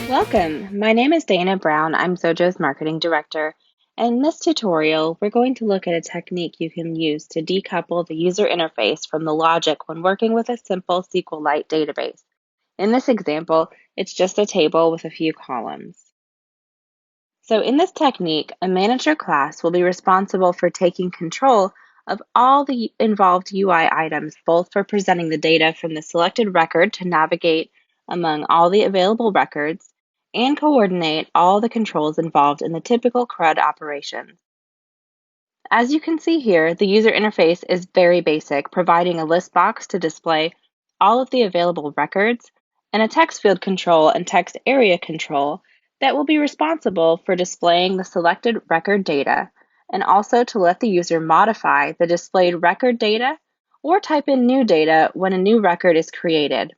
Welcome, my name is Dana Brown. I'm Xojo's Marketing Director. And in this tutorial, we're going to look at a technique you can use to decouple the user interface from the logic when working with a simple SQLite database. In this example, it's just a table with a few columns. So in this technique, a manager class will be responsible for taking control of all the involved UI items, both for presenting the data from the selected record to navigate among all the available records, and coordinate all the controls involved in the typical CRUD operations. As you can see here, the user interface is very basic, providing a list box to display all of the available records, and a text field control and text area control that will be responsible for displaying the selected record data, and also to let the user modify the displayed record data or type in new data when a new record is created.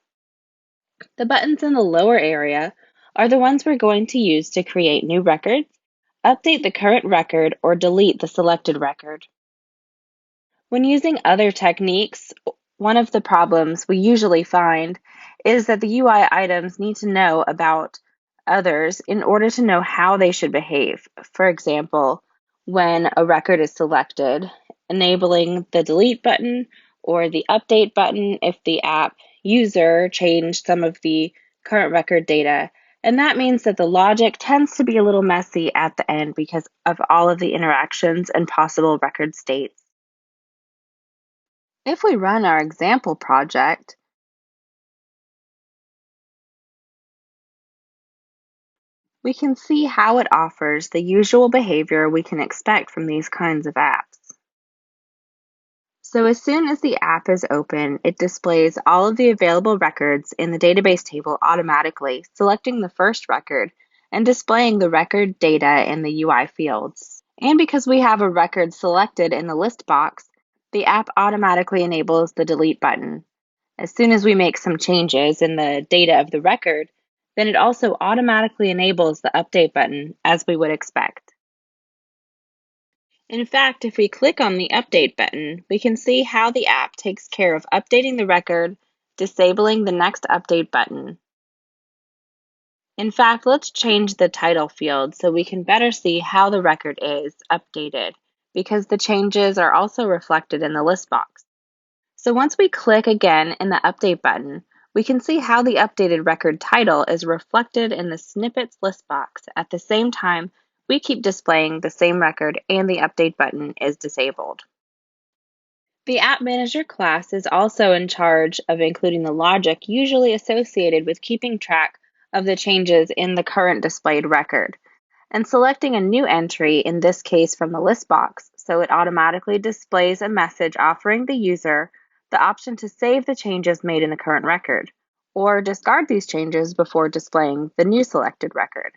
The buttons in the lower area are the ones we're going to use to create new records, update the current record, or delete the selected record. When using other techniques, one of the problems we usually find is that the UI items need to know about others in order to know how they should behave. For example, when a record is selected, enabling the delete button or the update button if the app user changed some of the current record data. And that means that the logic tends to be a little messy at the end because of all of the interactions and possible record states. If we run our example project, we can see how it offers the usual behavior we can expect from these kinds of apps. So as soon as the app is open, it displays all of the available records in the database table automatically, selecting the first record and displaying the record data in the UI fields. And because we have a record selected in the list box, the app automatically enables the delete button. As soon as we make some changes in the data of the record, then it also automatically enables the update button as we would expect. In fact, if we click on the Update button, we can see how the app takes care of updating the record, disabling the Next Update button. In fact, let's change the title field so we can better see how the record is updated, because the changes are also reflected in the list box. So once we click again in the Update button, we can see how the updated record title is reflected in the snippets list box at the same time we keep displaying the same record and the update button is disabled. The App Manager class is also in charge of including the logic usually associated with keeping track of the changes in the current displayed record, and selecting a new entry, in this case from the list box, so it automatically displays a message offering the user the option to save the changes made in the current record, or discard these changes before displaying the new selected record.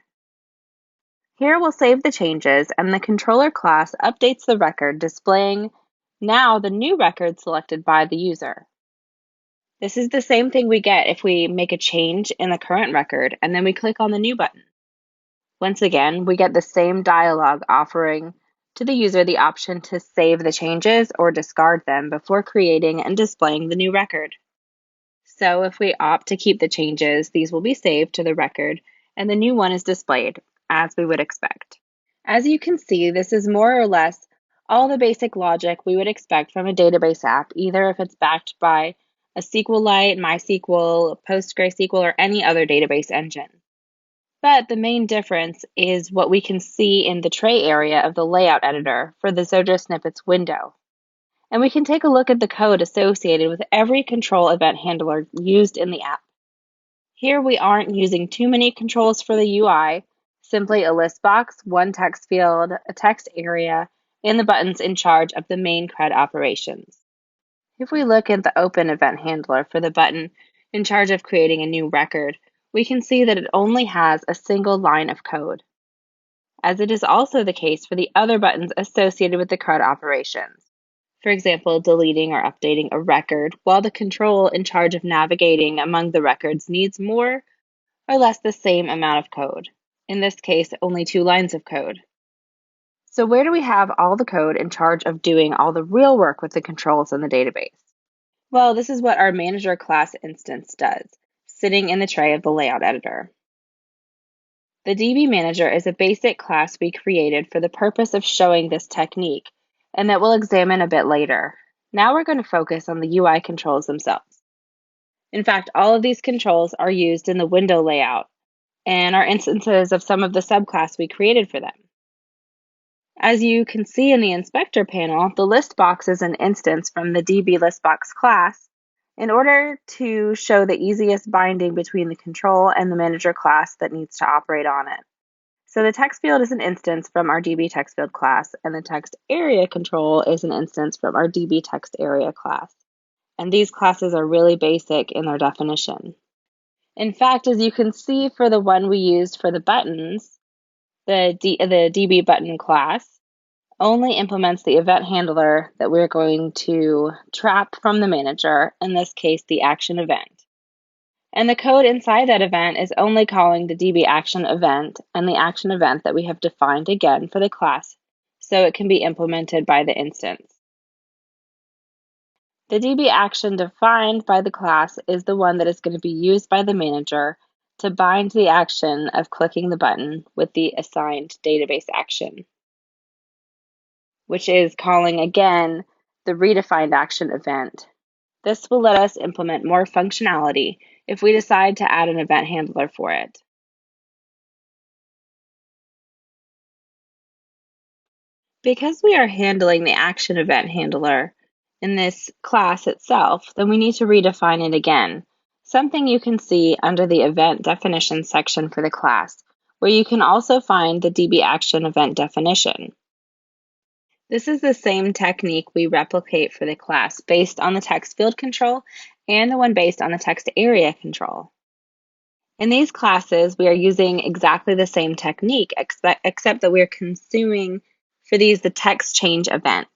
Here we'll save the changes, and the controller class updates the record, displaying now the new record selected by the user. This is the same thing we get if we make a change in the current record and then we click on the new button. Once again, we get the same dialog offering to the user the option to save the changes or discard them before creating and displaying the new record. So if we opt to keep the changes, these will be saved to the record and the new one is displayed, as we would expect. As you can see, this is more or less all the basic logic we would expect from a database app, either if it's backed by a SQLite, MySQL, PostgreSQL, or any other database engine. But the main difference is what we can see in the tray area of the layout editor for the Xojo snippets window. And we can take a look at the code associated with every control event handler used in the app. Here we aren't using too many controls for the UI, simply a list box, one text field, a text area, and the buttons in charge of the main CRUD operations. If we look at the Open event handler for the button in charge of creating a new record, we can see that it only has a single line of code, as it is also the case for the other buttons associated with the CRUD operations. For example, deleting or updating a record, while the control in charge of navigating among the records needs more or less the same amount of code. In this case, only 2 lines of code. So where do we have all the code in charge of doing all the real work with the controls in the database? Well, this is what our manager class instance does, sitting in the tray of the layout editor. The DB Manager is a basic class we created for the purpose of showing this technique, and that we'll examine a bit later. Now we're going to focus on the UI controls themselves. In fact, all of these controls are used in the window layout and are instances of some of the subclass we created for them. As you can see in the inspector panel, the list box is an instance from the Dblistbox class in order to show the easiest binding between the control and the manager class that needs to operate on it. So the text field is an instance from our DB text field class, and the text area control is an instance from our DB text area class. And these classes are really basic in their definition. In fact, as you can see for the one we used for the buttons, the DB button class only implements the event handler that we're going to trap from the manager, in this case, the action event. And the code inside that event is only calling the DB action event and the action event that we have defined again for the class, so it can be implemented by the instance. The DB action defined by the class is the one that is going to be used by the manager to bind the action of clicking the button with the assigned database action, which is calling again the redefined action event. This will let us implement more functionality if we decide to add an event handler for it. Because we are handling the action event handler in this class itself, then we need to redefine it again, something you can see under the event definition section for the class, where you can also find the DB action event definition. This is the same technique we replicate for the class based on the text field control and the one based on the text area control. In these classes, we are using exactly the same technique, except that we're consuming for these the text change event.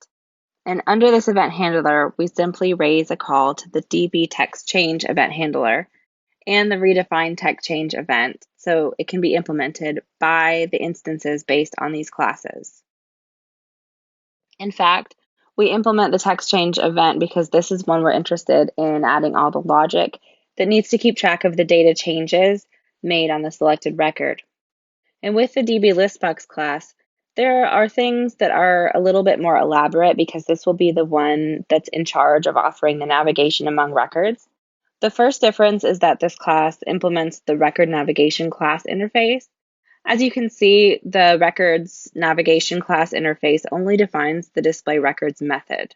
And under this event handler, we simply raise a call to the DB text change event handler and the redefined text change event, so it can be implemented by the instances based on these classes. In fact, we implement the text change event because this is when we're interested in adding all the logic that needs to keep track of the data changes made on the selected record. And with the Dblistbox class, there are things that are a little bit more elaborate because this will be the one that's in charge of offering the navigation among records. The first difference is that this class implements the record navigation class interface. As you can see, the records navigation class interface only defines the display records method.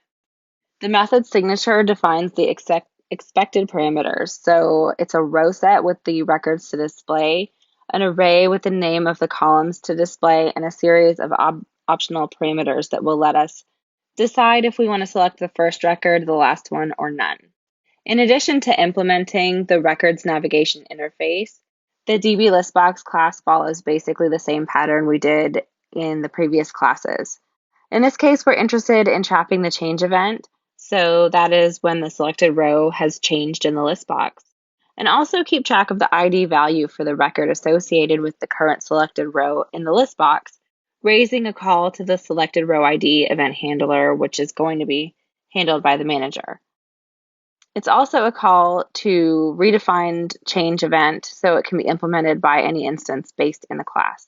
The method signature defines the expected parameters. So it's a row set with the records to display, an array with the name of the columns to display, and a series of optional parameters that will let us decide if we want to select the first record, the last one, or none. In addition to implementing the records navigation interface, the Dblistbox class follows basically the same pattern we did in the previous classes. In this case, we're interested in trapping the change event, so that is when the selected row has changed in the list box, and also keep track of the ID value for the record associated with the current selected row in the list box, raising a call to the selected row ID event handler, which is going to be handled by the manager. It's also a call to redefined change event, so it can be implemented by any instance based in the class.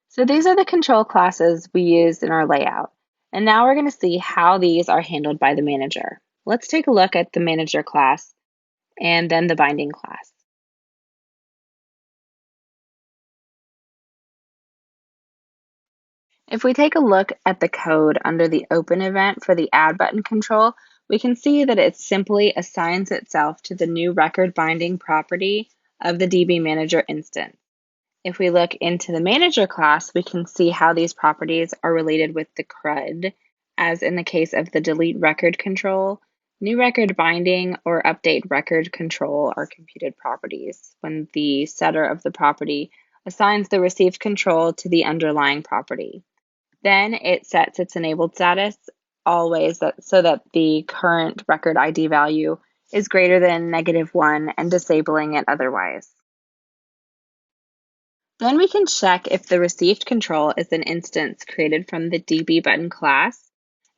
So these are the control classes we used in our layout. And now we're going to see how these are handled by the manager. Let's take a look at the manager class and then the binding class. If we take a look at the code under the open event for the add button control, we can see that it simply assigns itself to the new record binding property of the DB Manager instance. If we look into the manager class, we can see how these properties are related with the CRUD, as in the case of the delete record control. New record binding or update record control are computed properties when the setter of the property assigns the received control to the underlying property. Then it sets its enabled status always so that the current record ID value is greater than -1 and disabling it otherwise. Then we can check if the received control is an instance created from the DB button class.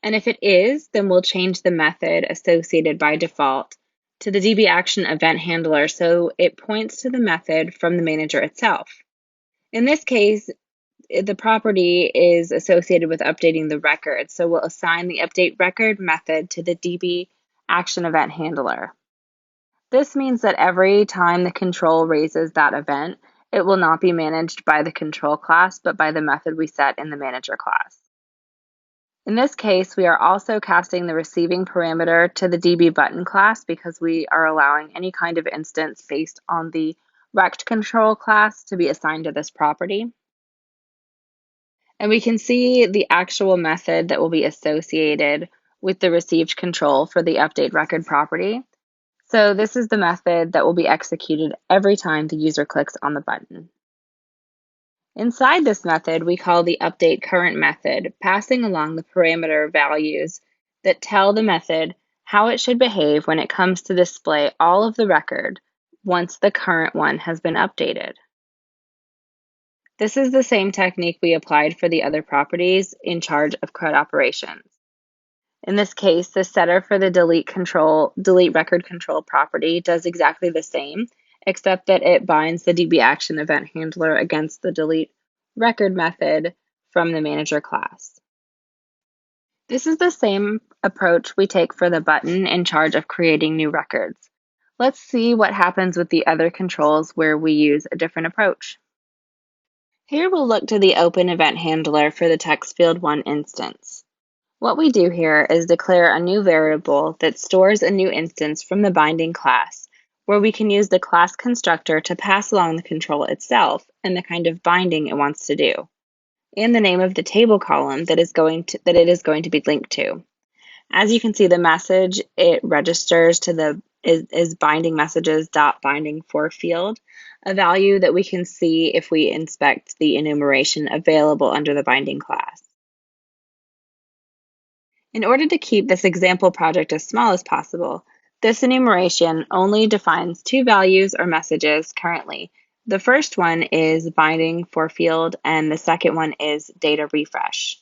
And if it is, then we'll change the method associated by default to the DB action event handler so it points to the method from the manager itself. In this case, the property is associated with updating the record, so we'll assign the update record method to the DB action event handler. This means that every time the control raises that event, it will not be managed by the control class, but by the method we set in the manager class. In this case, we are also casting the receiving parameter to the DB button class because we are allowing any kind of instance based on the rect control class to be assigned to this property. And we can see the actual method that will be associated with the received control for the update record property. So this is the method that will be executed every time the user clicks on the button. Inside this method, we call the update current method, passing along the parameter values that tell the method how it should behave when it comes to display all of the record once the current one has been updated. This is the same technique we applied for the other properties in charge of CRUD operations. In this case, the setter for the delete record control property does exactly the same, except that it binds the DB action event handler against the delete record method from the manager class. This is the same approach we take for the button in charge of creating new records. Let's see what happens with the other controls where we use a different approach. Here we'll look to the open event handler for the text field 1 instance. What we do here is declare a new variable that stores a new instance from the binding class, where we can use the class constructor to pass along the control itself and the kind of binding it wants to do, and the name of the table column that it is going to be linked to. As you can see, the message it registers to is binding messages dot binding for field, a value that we can see if we inspect the enumeration available under the binding class. In order to keep this example project as small as possible, this enumeration only defines 2 values or messages currently. The first one is binding for field, and the second one is data refresh.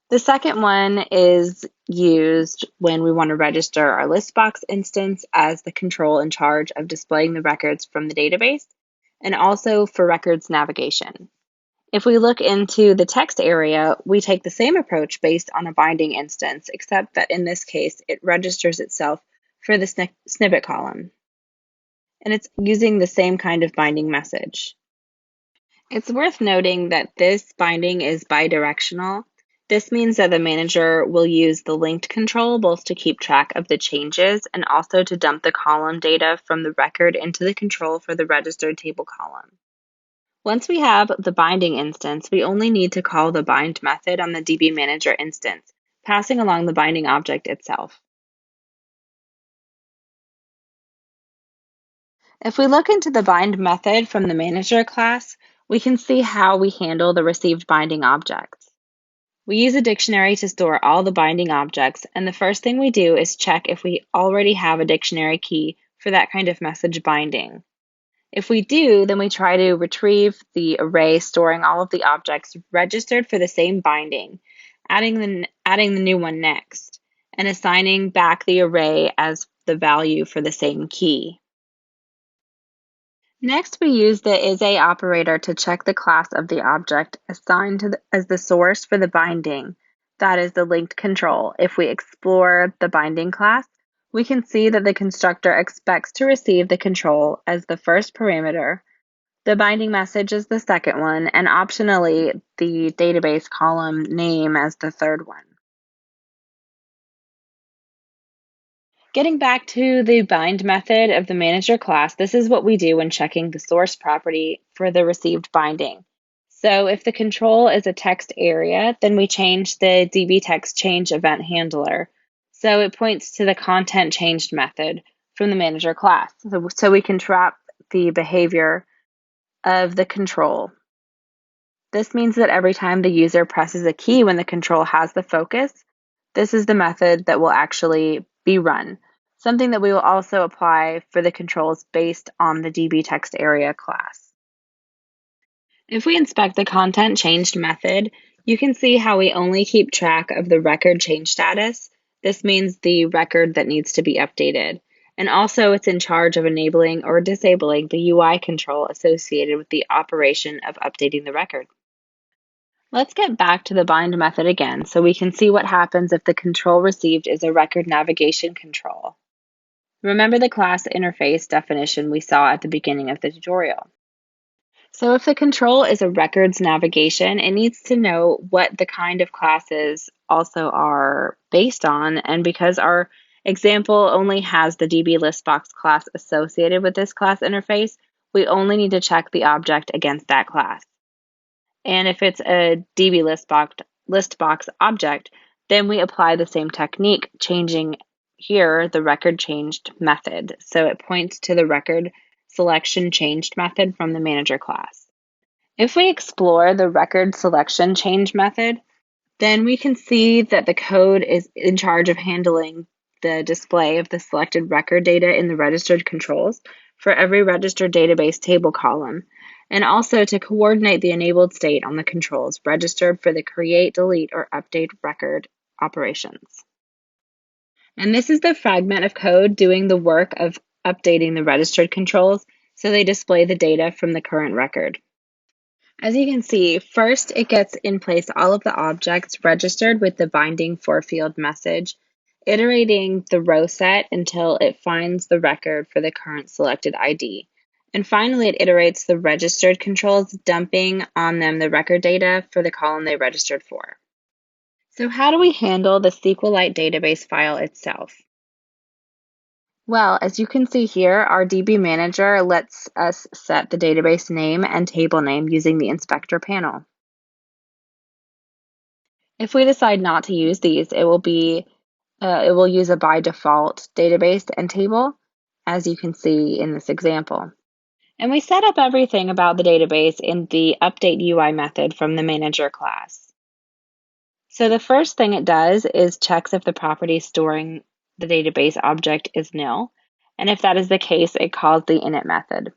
The second one is used when we want to register our Listbox instance as the control in charge of displaying the records from the database, and also for records navigation. If we look into the text area, we take the same approach based on a binding instance, except that in this case, it registers itself for the snippet column. And it's using the same kind of binding message. It's worth noting that this binding is bidirectional. This means that the manager will use the linked control both to keep track of the changes and also to dump the column data from the record into the control for the registered table column. Once we have the binding instance, we only need to call the bind method on the DB Manager instance, passing along the binding object itself. If we look into the bind method from the Manager class, we can see how we handle the received binding objects. We use a dictionary to store all the binding objects, and the first thing we do is check if we already have a dictionary key for that kind of message binding. If we do, then we try to retrieve the array storing all of the objects registered for the same binding, adding the new one next, and assigning back the array as the value for the same key. Next, we use the isA operator to check the class of the object assigned as the source for the binding, that is the linked control. If we explore the binding class, we can see that the constructor expects to receive the control as the first parameter, the binding message is the second one, and optionally the database column name as the third one. Getting back to the bind method of the manager class, this is what we do when checking the source property for the received binding. So if the control is a text area, then we change the DB text change event handler. So it points to the content changed method from the manager class. So we can trap the behavior of the control. This means that every time the user presses a key when the control has the focus, this is the method that will actually be run, something that we will also apply for the controls based on the DB text area class. If we inspect the content changed method, you can see how we only keep track of the record change status. This means the record that needs to be updated. And also it's in charge of enabling or disabling the UI control associated with the operation of updating the record. Let's get back to the bind method again so we can see what happens if the control received is a record navigation control. Remember the class interface definition we saw at the beginning of the tutorial. So if the control is a records navigation, it needs to know what the kind of classes also are based on. And because our example only has the Dblistbox class associated with this class interface, we only need to check the object against that class. And if it's a Dblistbox object, then we apply the same technique, changing here the record changed method. So it points to the record selection changed method from the manager class. If we explore the record selection change method, then we can see that the code is in charge of handling the display of the selected record data in the registered controls for every registered database table column, and also to coordinate the enabled state on the controls registered for the create, delete, or update record operations. And this is the fragment of code doing the work of updating the registered controls so they display the data from the current record. As you can see, first it gets in place all of the objects registered with the binding for-field message, iterating the row set until it finds the record for the current selected ID. And finally, it iterates the registered controls, dumping on them the record data for the column they registered for. So how do we handle the SQLite database file itself? Well, as you can see here, our DB Manager lets us set the database name and table name using the inspector panel. If we decide not to use these, it will use a by default database and table, as you can see in this example. And we set up everything about the database in the update UI method from the manager class. So the first thing it does is checks if the property storing the database object is nil. And if that is the case, it calls the init method.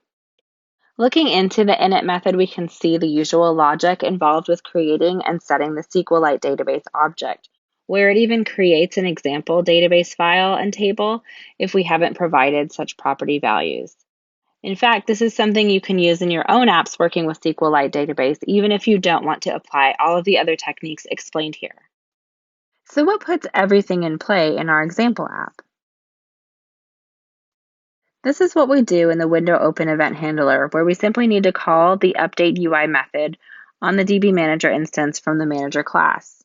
Looking into the init method, we can see the usual logic involved with creating and setting the SQLite database object, where it even creates an example database file and table if we haven't provided such property values. In fact, this is something you can use in your own apps working with SQLite database, even if you don't want to apply all of the other techniques explained here. So what puts everything in play in our example app? This is what we do in the window open event handler, where we simply need to call the update UI method on the DB Manager instance from the manager class.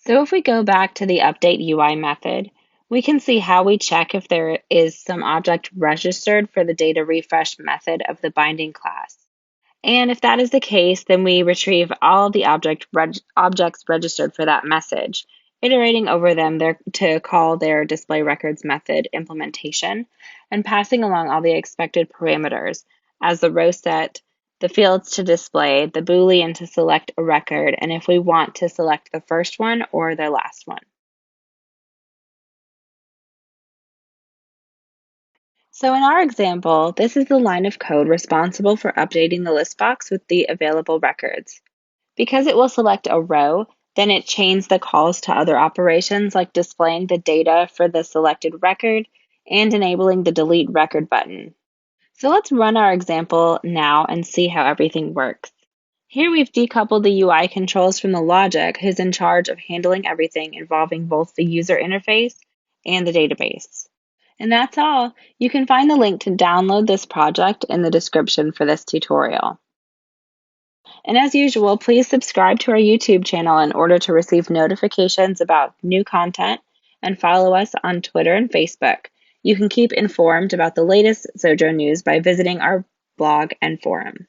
So if we go back to the update UI method, we can see how we check if there is some object registered for the data refresh method of the binding class. And if that is the case, then we retrieve all the objects registered for that message, iterating over them to call their display records method implementation, and passing along all the expected parameters as the row set, the fields to display, the Boolean to select a record, and if we want to select the first one or the last one. So in our example, this is the line of code responsible for updating the list box with the available records. Because it will select a row, then it chains the calls to other operations like displaying the data for the selected record and enabling the delete record button. So let's run our example now and see how everything works. Here we've decoupled the UI controls from the logic who's in charge of handling everything involving both the user interface and the database. And that's all. You can find the link to download this project in the description for this tutorial. And as usual, please subscribe to our YouTube channel in order to receive notifications about new content and follow us on Twitter and Facebook. You can keep informed about the latest Xojo news by visiting our blog and forum.